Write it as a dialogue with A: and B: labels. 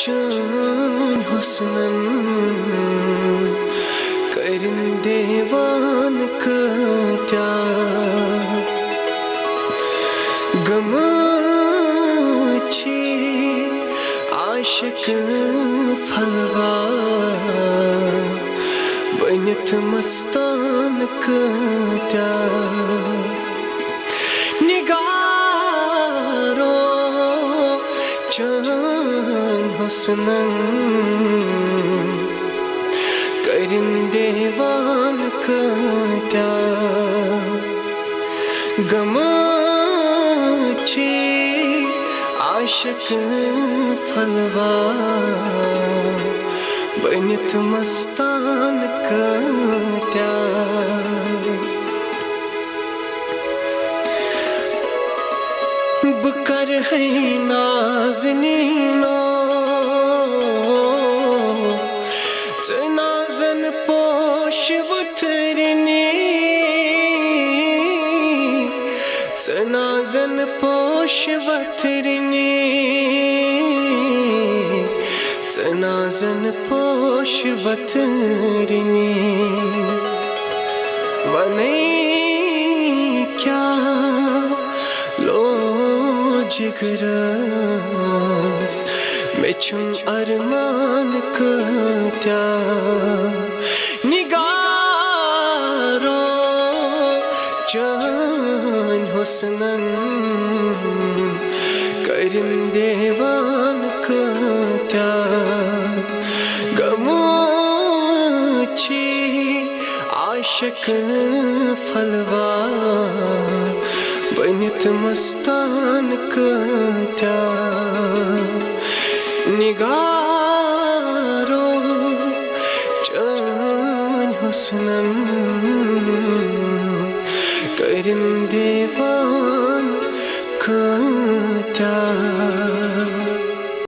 A: Can husnın करिन देवान कत्या गमची आशिक फलवा बनित मस्तान कत्या निगारो चान हुस्नन करिन देवान कत्या गमची आशिक फलवा बनित मस्तान कत्या बकर है नाज़नीनो नाज़न पोश वतरनी नाज़न पोश वतरनी नाज़न पोश वतरनी बने क्या लो जिगरस मैं चुन अरमान कत्या निगारो चान हुस्नन करिन देवान कत्या गमची आशिक फलवा बनित मस्तान कत्या निगारो चान हुस्नन करिन देवा